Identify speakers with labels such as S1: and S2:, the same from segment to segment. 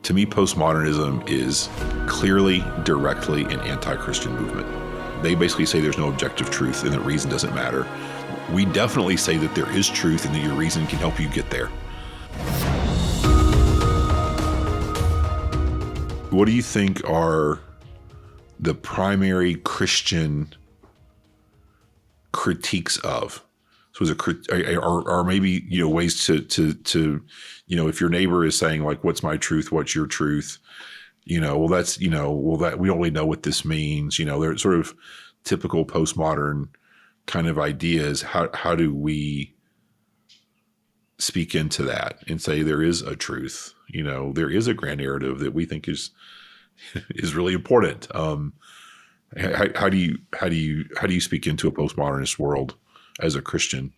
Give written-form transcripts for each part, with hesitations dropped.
S1: To me, postmodernism is clearly, directly an anti-Christian movement. They basically say there's no objective truth and that reason doesn't matter. We definitely say that there is truth and that your reason can help you get there. What do you think are the primary Christian critiques of? So is it, or maybe, ways to, if your neighbor is saying like, what's my truth? What's your truth? That we don't really know what this means. They're sort of typical postmodern kind of ideas. How do we speak into that and say there is a truth? There is a grand narrative that we think is really important. How do you speak into a postmodernist world as a Christian?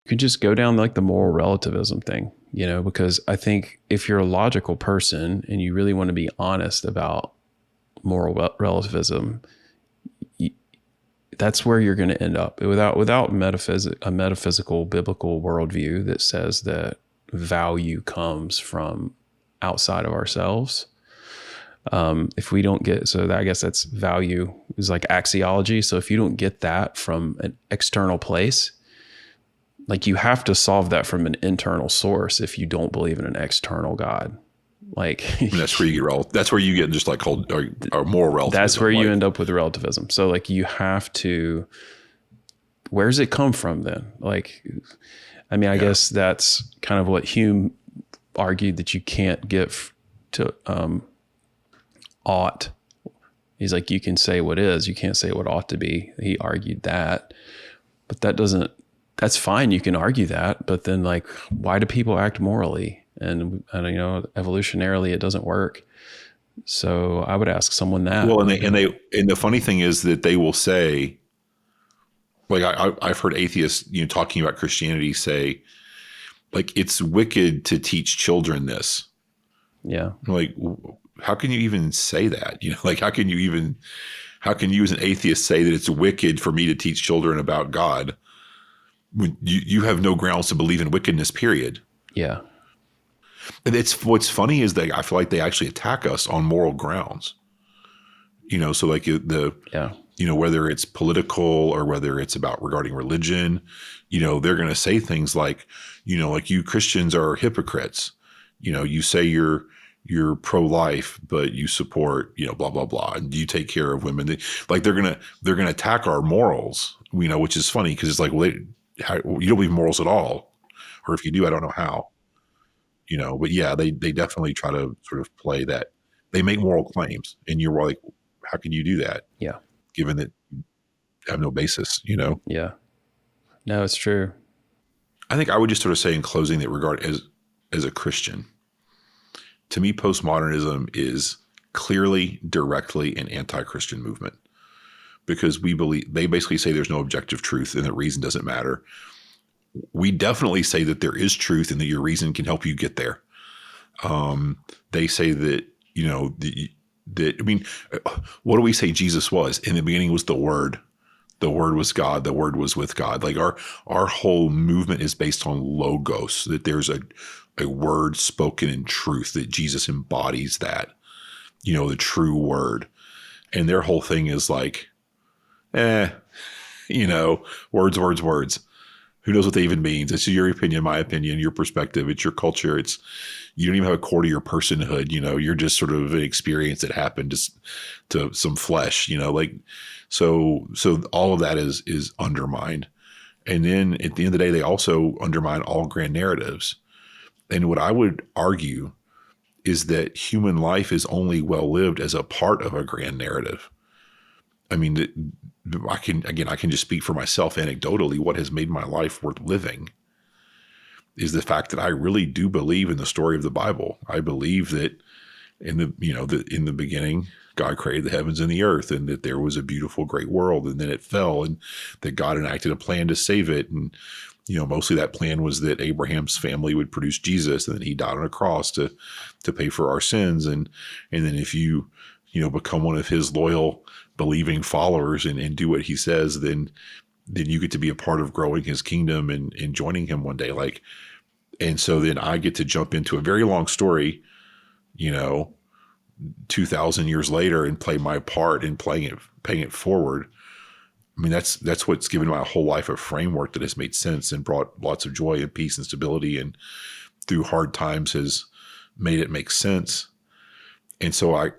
S2: You could just go down like the moral relativism thing, because I think if you're a logical person and you really want to be honest about moral relativism, that's where you're going to end up without a metaphysical biblical worldview that says that value comes from outside of ourselves. If we don't get, I guess that's value is like axiology. So if you don't get that from an external place, like you have to solve that from an internal source if you don't believe in an external God. Like
S1: that's where you get that's where you get just like called or moral relativism.
S2: That's where you end up with relativism. So like you have to, where's it come from then? Like, I mean, I guess that's kind of what Hume argued, that you can't get to ought. He's like, you can say what is, you can't say what ought to be. He argued that, but that's fine. You can argue that, but then like, why do people act morally? And evolutionarily it doesn't work. So I would ask someone that.
S1: Well, and the funny thing is that they will say, like I've heard atheists, talking about Christianity say, like, it's wicked to teach children this.
S2: Yeah.
S1: Like, how can you even say that? Like, how can you as an atheist say that it's wicked for me to teach children about God when you have no grounds to believe in wickedness, period?
S2: Yeah.
S1: And what's funny is that I feel like they actually attack us on moral grounds. So like whether it's political or whether it's about regarding religion, they're going to say things like, like you Christians are hypocrites. You say you're pro-life, but you support, blah, blah, blah. And you take care of women. They're going to attack our morals, which is funny because it's like, well, you don't believe morals at all. Or if you do, I don't know how. But yeah, they definitely try to sort of play that. They make moral claims, and you're like, how can you do that?
S2: Yeah.
S1: Given that you have no basis,
S2: Yeah. No, it's true.
S1: I think I would just sort of say in closing that as a Christian, to me, postmodernism is clearly, directly an anti-Christian movement because they basically say there's no objective truth and that reason doesn't matter. We definitely say that there is truth and that your reason can help you get there. They say that, what do we say Jesus was? In the beginning was the Word. The Word was God. The Word was with God. Like our whole movement is based on logos, that there's a word spoken in truth, that Jesus embodies that, the true word. And their whole thing is like, words, words, words. Who knows what that even means? It's your opinion, my opinion, your perspective. It's your culture. You don't even have a core to your personhood. You're just sort of an experience that happened just to some flesh. So all of that is undermined. And then at the end of the day, they also undermine all grand narratives. And what I would argue is that human life is only well lived as a part of a grand narrative. I mean, I can just speak for myself anecdotally. What has made my life worth living is the fact that I really do believe in the story of the Bible. I believe that in the beginning, God created the heavens and the earth, and that there was a beautiful, great world, and then it fell, and that God enacted a plan to save it. And, mostly that plan was that Abraham's family would produce Jesus, and then he died on a cross to pay for our sins. And then if you become one of his loyal, believing followers and do what he says, then you get to be a part of growing his kingdom and joining him one day. And so then I get to jump into a very long story you know, 2,000 years later and play my part in paying it forward. I mean, that's what's given my whole life a framework that has made sense and brought lots of joy and peace and stability, and through hard times has made it make sense. And so I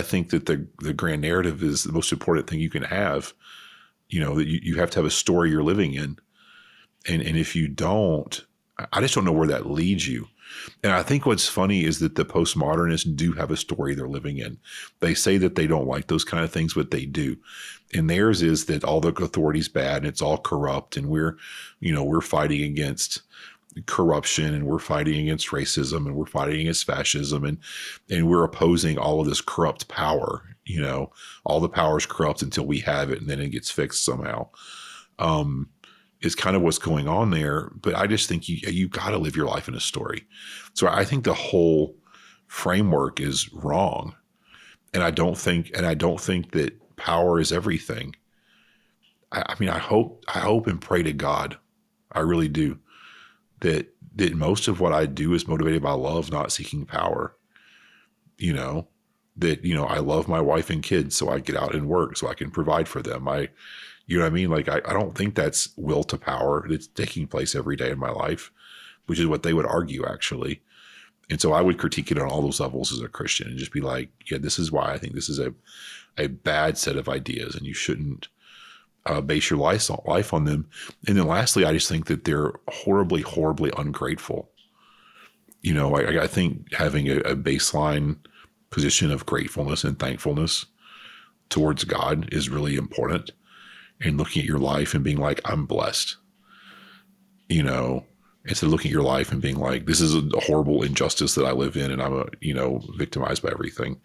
S1: think that the grand narrative is the most important thing you can have. You know, that you have to have a story you're living in. And if you don't, I just don't know where that leads you. And I think what's funny is that the postmodernists do have a story they're living in. They say that they don't like those kind of things, but they do. And theirs is that all the authority's bad and it's all corrupt, and we're fighting against corruption, and we're fighting against racism, and we're fighting against fascism, and we're opposing all of this corrupt power. You know, all the power is corrupt until we have it, and then it gets fixed somehow. Is kind of what's going on there. But I just think you got to live your life in a story. So I think the whole framework is wrong, and I don't think that power is everything. I mean, I hope and pray to God, I really do, that most of what I do is motivated by love, not seeking power. You know, that, you know, I love my wife and kids, so I get out and work so I can provide for them. You know what I mean? Like, I don't think that's will to power that's taking place every day in my life, which is what they would argue, actually. And so I would critique it on all those levels as a Christian and just be like, yeah, this is why I think this is a bad set of ideas, and you shouldn't base your life on them. And then lastly, I just think that they're horribly, horribly ungrateful. You know, I think having a baseline position of gratefulness and thankfulness towards God is really important. And looking at your life and being like, I'm blessed, you know, instead of looking at your life and being like, this is a horrible injustice that I live in, and I'm victimized by everything.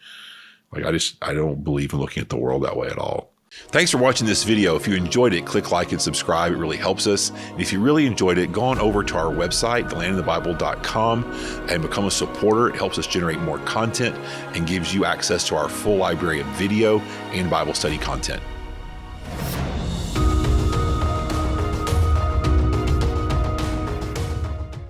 S1: Like, I don't believe in looking at the world that way at all. Thanks for watching this video. If you enjoyed it, click like and subscribe. It really helps us. And if you really enjoyed it, go on over to our website, thelandinthebible.com, and become a supporter. It helps us generate more content and gives you access to our full library of video and Bible study content.